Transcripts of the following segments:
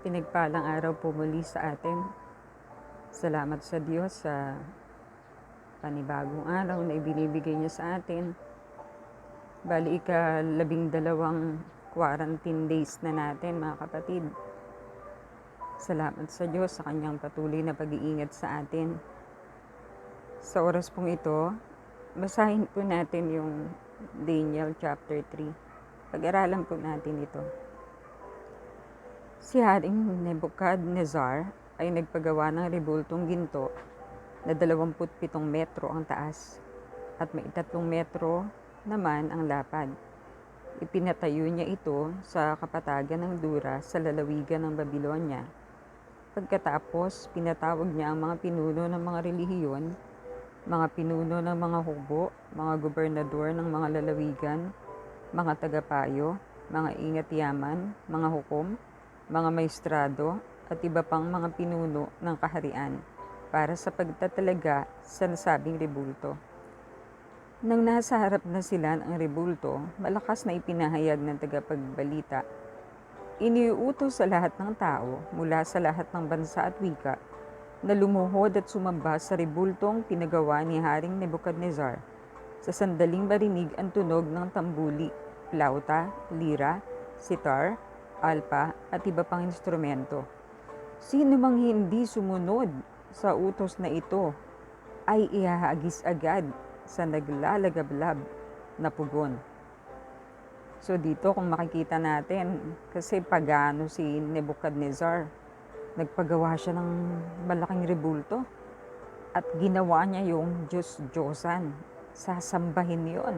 Pinagpalang araw po muli sa atin. Salamat sa Diyos sa panibagong araw na ibinibigay niya sa atin. Bali ika-12 quarantine days na natin, mga kapatid. Salamat sa Diyos sa kanyang patuloy na pag-iingat sa atin. Sa oras pong ito, basahin po natin yung Daniel chapter 3. Pag-aralan po natin ito. Si Haring Nebuchadnezzar ay nagpagawa ng rebultong ginto na 27 metro ang taas at may 3 metro naman ang lapad. Ipinatayo niya ito sa kapatagan ng Dura sa lalawigan ng Babylonia. Pagkatapos, pinatawag niya ang mga pinuno ng mga relihiyon, mga pinuno ng mga hukbo, mga gobernador ng mga lalawigan, mga tagapayo, mga ingat-yaman, mga hukom, mga maestrado at iba pang mga pinuno ng kaharian para sa pagtatalaga sa nasabing rebulto. Nang nasa harap na sila ng rebulto, malakas na ipinahayag ng tagapagbalita. Iniuutos sa lahat ng tao mula sa lahat ng bansa at wika na lumuhod at sumamba sa rebultong pinagawa ni Haring Nebuchadnezzar sa sandaling marinig ang tunog ng tambuli, plauta, lira, sitar, alpa at iba pang instrumento. Sino mang hindi sumunod sa utos na ito ay ihahagis agad sa naglalagablab na pugon. So dito kung makikita natin, kasi pagano si Nebuchadnezzar, nagpagawa siya ng malaking rebulto at ginawa niya yung Diyos-Diyosan. Sasambahin yon.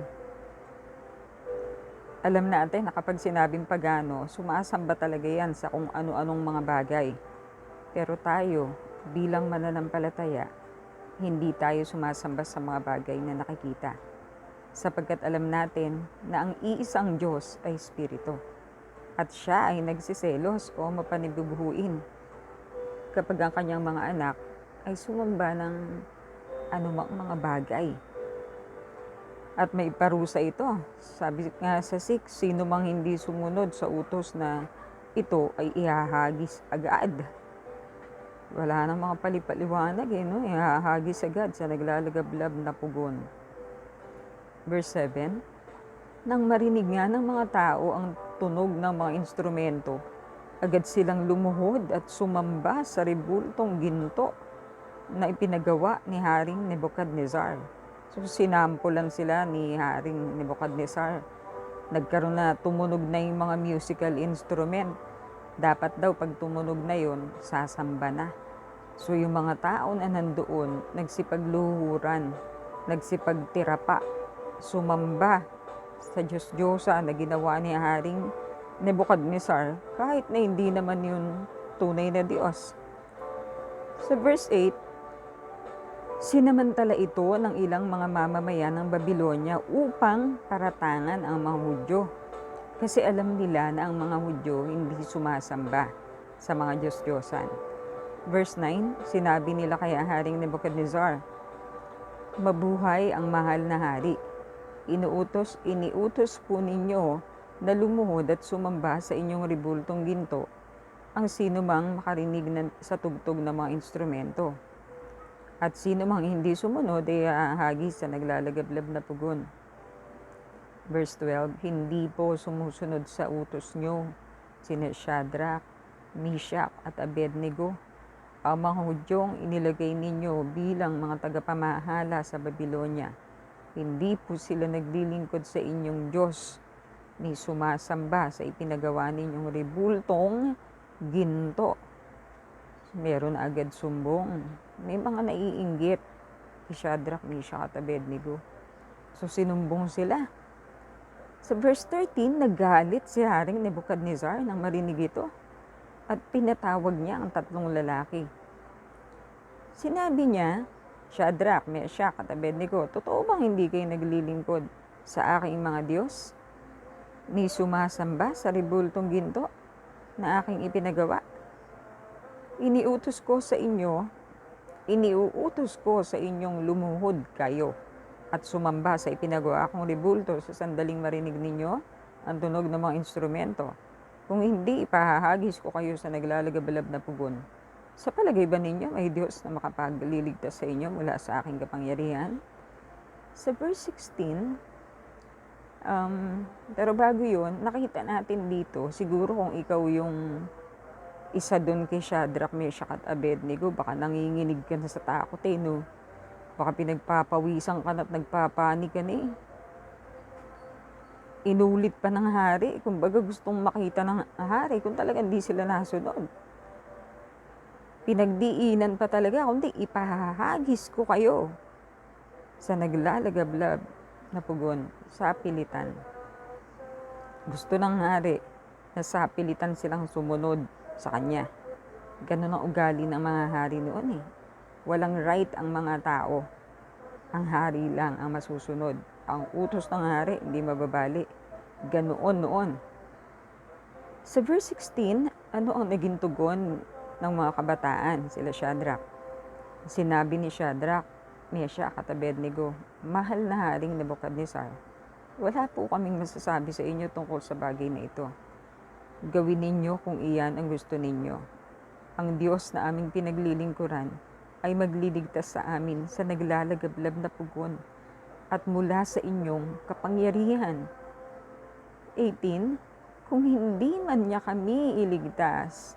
Alam natin na kapag sinabing pagano, sumasamba talaga yan sa kung ano-anong mga bagay. Pero tayo, bilang mananampalataya, hindi tayo sumasamba sa mga bagay na nakikita. Sapagkat alam natin na ang iisang Diyos ay Espiritu. At siya ay nagsiselos o mapanibubuhuin kapag ang kanyang mga anak ay sumamba ng anumang mga bagay. At may parusa ito. Sabi nga sa 6, sino mang hindi sumunod sa utos na ito ay ihahagis agad. Wala nang mga palipaliwanag no? Ihahagis agad sa naglalagablab na pugon. Verse 7, nang marinig nga ng mga tao ang tunog ng mga instrumento, agad silang lumuhod at sumamba sa rebultong ginto na ipinagawa ni Haring Nebuchadnezzar. So sinampulan sila ni Haring Nebuchadnezzar. Nagkaroon na, tumunog na yung mga musical instrument. Dapat daw pag tumunog na yun, sasamba na. So yung mga tao na nandoon, nagsipagluhuran, nagsipagtirapa, sumamba sa Diyos-Diyosa na ginawa ni Haring Nebuchadnezzar, kahit na hindi naman yun tunay na Diyos. Sa verse 8, sinamantala ito ng ilang mga mamamayan ng Babylonia upang paratangan ang mga Hudyo. Kasi alam nila na ang mga Hudyo hindi sumasamba sa mga Diyos-Diyosan. Verse 9, sinabi nila kay Haring Nebuchadnezzar, mabuhay ang mahal na hari. Iniutos po ninyo na lumuhod at sumamba sa inyong rebultong ginto ang sino mang makarinig sa tugtog ng mga instrumento. At sino mang hindi sumunod ay hahagis sa naglalagablab na pugon. Verse 12, hindi po sumusunod sa utos nyo sina Shadrach, Meshach at Abednego, ang mga Hudyong inilagay ninyo bilang mga tagapamahala sa Babylonia. Hindi po sila naglilingkod sa inyong Diyos ni sumasamba sa ipinagawa ninyong rebultong ginto. Meron agad sumbong. May mga naiinggit si Shadrach, Meshach at Abednego. So sinumbong sila. Sa verse 13, naggalit si Haring Nebuchadnezzar nang marinig ito at pinatawag niya ang 3 lalaki. Sinabi niya, Shadrach, Meshach at Abednego, totoo bang hindi kayo naglilingkod sa aking mga Diyos ni sumasamba sa rebultong ginto na aking ipinagawa? Iniuutos ko sa inyong lumuhod kayo at sumamba sa ipinagawa akong rebulto sa sandaling marinig ninyo ang tunog ng mga instrumento. Kung hindi, ipahahagis ko kayo sa naglalagablab na pugon. Sa palagay ba ninyo may Diyos na makapagliligtas sa inyo mula sa aking kapangyarihan? Sa verse 16, pero bago yun, nakita natin dito, siguro kung ikaw yung isa dun kay Shadrach, Meshach at Abednego, baka nanginginig ka na sa takot no? Baka pinagpapawisan ka na at nagpapanik ka na Inulit pa ng hari, kumbaga gustong makita ng hari kung talagang di sila nasunod. Pinagdiinan pa talaga, kundi ipahahagis ko kayo sa naglalagablab na pugon sa pilitan. Gusto ng hari na sa pilitan silang sumunod sa kanya. Ganun ang ugali ng mga hari noon Walang right ang mga tao. Ang hari lang ang masusunod. Ang utos ng hari hindi mababali. Ganoon noon. Sa verse 16, ano ang naging tugon ng mga kabataan, sila Shadrach? Sinabi ni Shadrach, Meshach at Abednego, mahal na Haring Nebuchadnezzar, wala po kaming masasabi sa inyo tungkol sa bagay na ito. Gawin ninyo kung iyan ang gusto ninyo. Ang Diyos na aming pinaglilingkuran ay magliligtas sa amin sa naglalagablab na pugon at mula sa inyong kapangyarihan. 18, kung hindi man niya kami iligtas,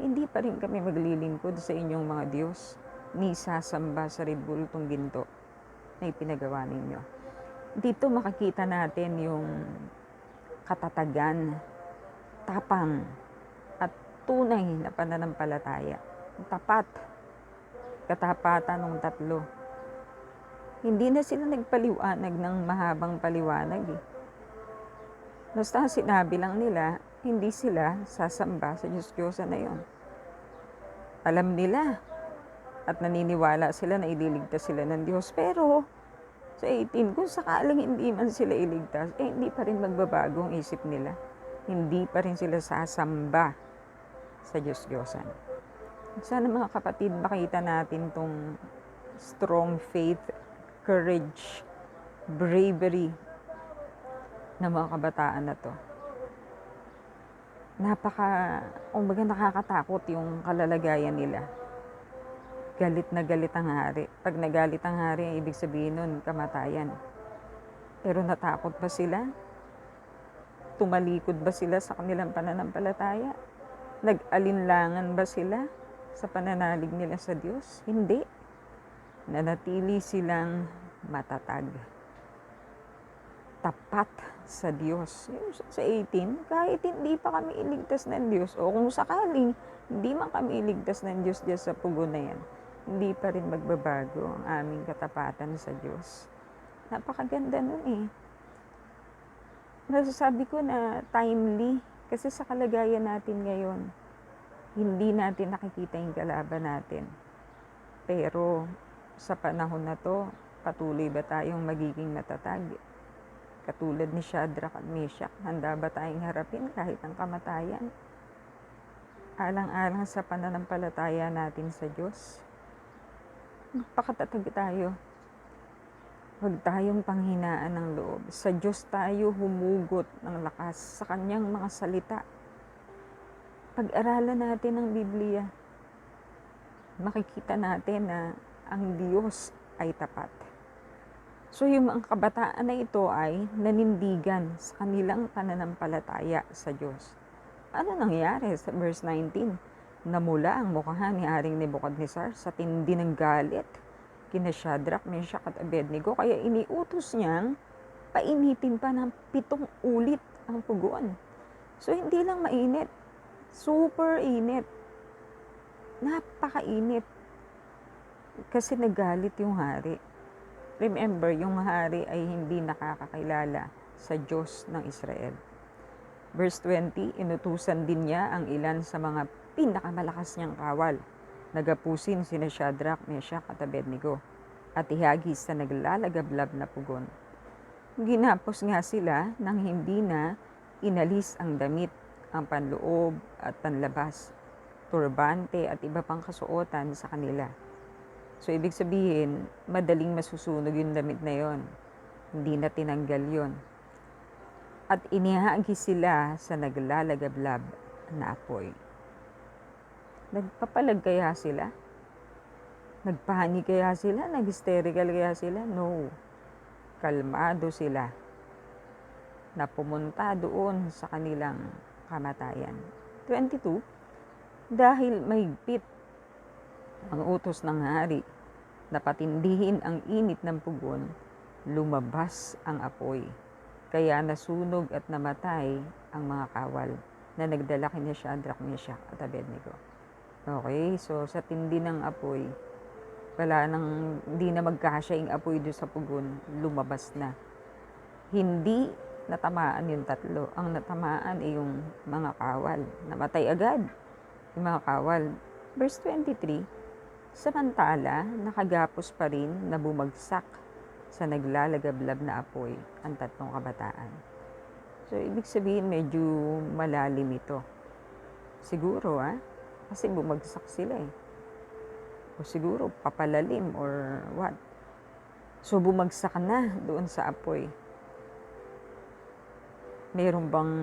hindi pa rin kami maglilingkod sa inyong mga Diyos, ni sasamba sa ribultong ginto na ipinagawa ninyo. Dito makikita natin yung katatagan, tapang, at tunay na pananampalataya. Tapat, katapatan ng tatlo. Hindi na sila nagpaliwanag ng mahabang paliwanag Basta sinabi lang nila, hindi sila sasamba sa Diyos-Diyosan na yon. Alam nila at naniniwala sila na ililigtas sila ng Diyos. Pero sa 18, kung sakaling hindi man sila iligtas, hindi pa rin magbabago ang isip nila. Hindi pa rin sila sasamba sa Diyos-Diyosan. Sana mga kapatid, makita natin tong strong faith, courage, bravery ng mga kabataan na to. Kumbaga nakakatakot yung kalalagayan nila. Galit na galit ang hari. Pag nagalit ang hari, ibig sabihin nun, kamatayan. Pero natakot ba sila? Tumalikod ba sila sa kanilang pananampalataya? Nag-alinlangan ba sila sa pananalig nila sa Diyos? Hindi. Nanatili silang matatag. Tapat sa Diyos. Sa 18, kahit hindi pa kami iligtas ng Diyos, o kung sakaling hindi man kami iligtas ng Diyos diyan sa pugon na yan, hindi pa rin magbabago ang aming katapatan sa Diyos. Napakaganda nun Masasabi ko na timely, kasi sa kalagayan natin ngayon, hindi natin nakikita yung kalaban natin. Pero sa panahon na to, patuloy ba tayong magiging matatag? Katulad ni Shadrach at Meshach, handa ba tayong harapin kahit ang kamatayan? Alang-alang sa pananampalataya natin sa Diyos. Magpakatatag tayo. Huwag tayong panghinaan ng loob. Sa Diyos tayo humugot ng lakas sa Kanyang mga salita. Pag-aralan natin ang Biblia, makikita natin na ang Diyos ay tapat. So yung mga kabataan na ito ay nanindigan sa kanilang pananampalataya sa Diyos. Ano nangyari sa verse 19? Namula ang mukha ni Haring Nebuchadnezzar sa tindi ng galit kina Shadrach, Meshach at Abednego, kaya iniutos niyang painitin pa ng 7 ulit ang pugon. So hindi lang mainit, super init. Napakainit. Kasi nagalit yung hari. Remember, yung hari ay hindi nakakakilala sa Diyos ng Israel. Verse 20, inutusan din niya ang ilan sa mga pinakamalakas niyang kawal. Nagapusin sina Shadrach, Meshach at Abednego at ihagis sa naglalagablab na pugon. Ginapos nga sila nang hindi na inalis ang damit, ang panloob at panlabas, turbante at iba pang kasuotan sa kanila. So, ibig sabihin, madaling masusunog yung damit na yon. Hindi na tinanggal yon. at inihagi sila sa naglalagablab na apoy. Nagpapalag kaya sila? Nagpanik kaya sila? Nag-hysterical kaya sila? No. Kalmado sila na pumunta doon sa kanilang kamatayan. 22, dahil mahigpit ang utos ng hari na patindihin ang init ng pugon, lumabas ang apoy. Kaya nasunog at namatay ang mga kawal na nagdala kina Shadrach, Meshach at Abednego. Okay, so sa tindi ng apoy, hindi na magkasya yung apoy doon sa pugon, lumabas na. Hindi natamaan yung tatlo. Ang natamaan ay yung mga kawal. Namatay agad yung mga kawal. Verse 23, samantala, nakagapos pa rin na bumagsak sa naglalagablab na apoy ang tatlong kabataan. So, ibig sabihin medyo malalim ito. Siguro, kasi bumagsak sila eh. O siguro, papalalim or what. So, bumagsak na doon sa apoy. Meron bang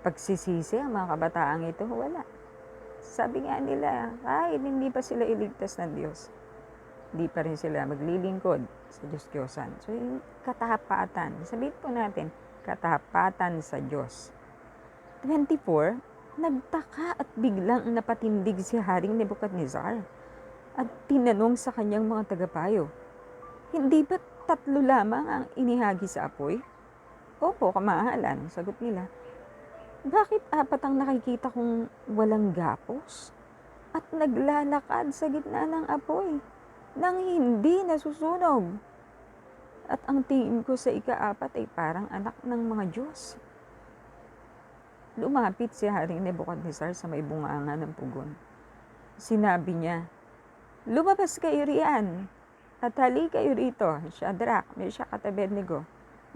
pagsisisi ang mga kabataang ito? Wala. Sabi nga nila, kahit hindi pa sila iligtas ng Diyos, hindi pa rin sila maglilingkod sa Diyos-Diyosan. So, yung katapatan, sabihin po natin, katapatan sa Diyos. 24, nagtaka at biglang napatindig si Haring Nebuchadnezzar at tinanong sa kanyang mga tagapayo, hindi ba 3 lamang ang inihagi sa apoy? Opo, kamahalan, sagot nila. Bakit 4 ang nakikita kong walang gapos at naglalakad sa gitna ng apoy nang hindi nasusunog? At ang tingin ko sa ika-4 ay parang anak ng mga Diyos. Lumapit si Haring Nebuchadnezzar sa may bunganga ng pugon. Sinabi niya, lumabas kayo riyan at hali kayo rito, Shadrach, Meshach at Abednego,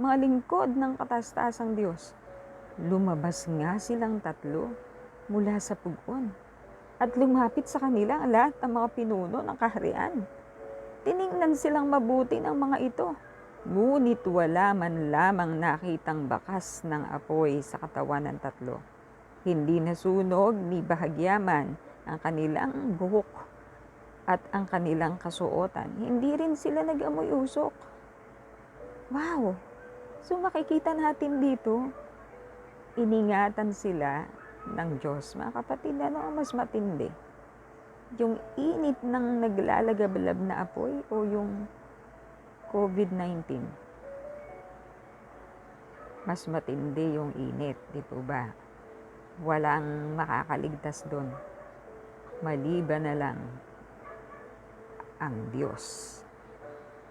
mga lingkod ng katastasang Diyos. Lumabas nga silang 3 mula sa pugon at lumapit sa kanila ang lahat ng mga pinuno ng kaharian. Tiningnan silang mabuti ng mga ito, ngunit wala man lamang nakitang bakas ng apoy sa katawan ng 3. Hindi nasunog ni bahagyaman ang kanilang buhok at ang kanilang kasuotan. Hindi rin sila nag-amoy usok. Wow! So makikita natin dito, iningatan sila ng Diyos. Mga kapatid, ano ang mas matindi? Yung init ng naglalagablab na apoy o yung COVID-19? Mas matindi yung init, di po ba? Walang makakaligtas doon. Maliban na lang ang Diyos.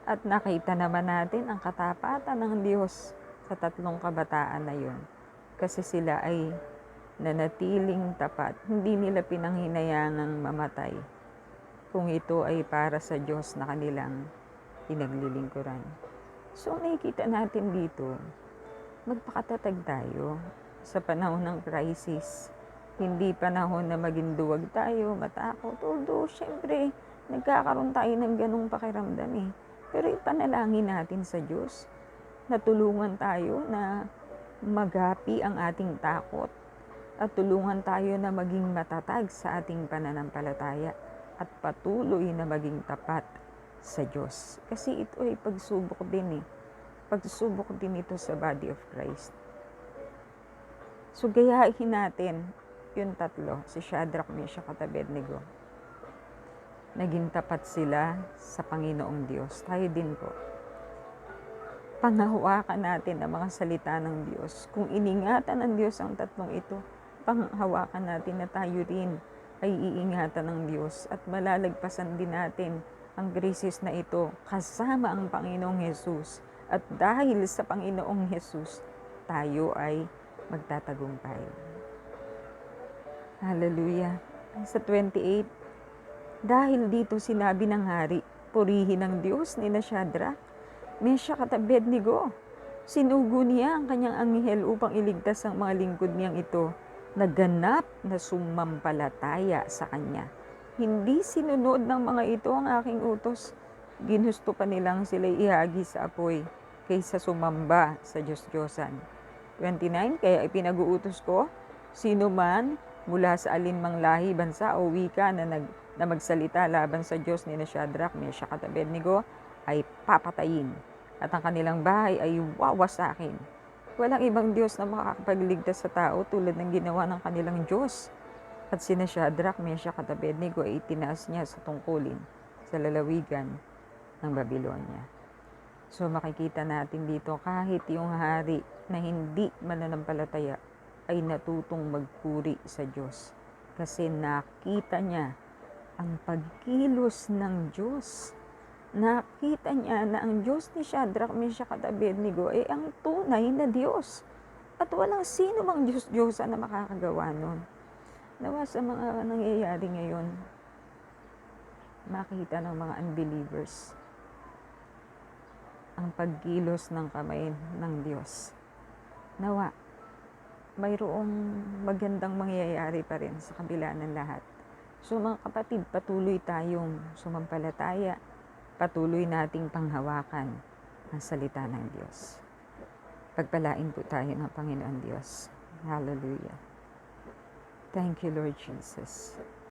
At nakita naman natin ang katapatan ng Diyos sa 3 kabataan na yun. Kasi sila ay nanatiling tapat. Hindi nila pinanghinayangang mamatay kung ito ay para sa Diyos na kanilang pinaglilingkuran. So nakikita natin dito, magpakatatag tayo sa panahon ng crisis. Hindi panahon na maging duwag tayo, matakot. Although, syempre, nagkakaroon tayo ng ganung pakiramdam eh. Pero ipanalangin natin sa Diyos na tulungan tayo na magapi ang ating takot at tulungan tayo na maging matatag sa ating pananampalataya at patuloy na maging tapat sa Diyos. Kasi ito ay pagsubok din eh. Pagsubok din ito sa body of Christ. So gayahin natin yung 3, si Shadrach, Meshach at Abednego. Naging tapat sila sa Panginoong Diyos. Tayo din po. Panghawakan natin ang mga salita ng Diyos. Kung iningatan ng Diyos ang 3 ito, panghawakan natin na tayo rin ay iingatan ng Diyos at malalagpasan din natin ang krisis na ito kasama ang Panginoong Hesus. At dahil sa Panginoong Hesus, tayo ay magtatagumpay. Hallelujah. Sa 28, dahil dito sinabi ng hari, purihin ng Diyos ni Shadrach, Meshach at Abednego. Sinugo niya ang kanyang anghel upang iligtas ang mga lingkod niyang ito na ganap na sumampalataya sa kanya. Hindi sinunod ng mga ito ang aking utos. Ginusto pa nilang sila ihagi sa apoy. kaysa sumamba sa Diyos-Diyosan. 29, kaya ipinag-uutos ko, sino man mula sa alinmang lahi, bansa o wika na magsalita laban sa Diyos ni Shadrach, Meshach at Abednego ay papatayin at ang kanilang bahay ay wawasakin. Walang ibang Diyos na makakapagligtas sa tao tulad ng ginawa ng kanilang Diyos. At sina Shadrach, Meshach at Abednego ay itinaas niya sa tungkulin sa lalawigan ng Babylonia. So makikita natin dito kahit yung hari na hindi mananampalataya ay natutong magpuri sa Diyos. Kasi nakita niya ang pagkilos ng Diyos. Nakita niya na ang Diyos ni Shadrach, Meshach at Abednego ay ang tunay na Diyos. At walang sino mang Diyos-Diyosan na makakagawa nun. Nawa sa mga nangyayari ngayon, makita ng mga unbelievers ang pagkilos ng kamay ng Diyos. Nawa, mayroong magandang mangyayari pa rin sa kabila ng lahat. So mga kapatid, patuloy tayong sumampalataya, patuloy nating panghawakan ang salita ng Diyos. Pagpalain po tayo ng Panginoon Diyos. Hallelujah. Thank you, Lord Jesus.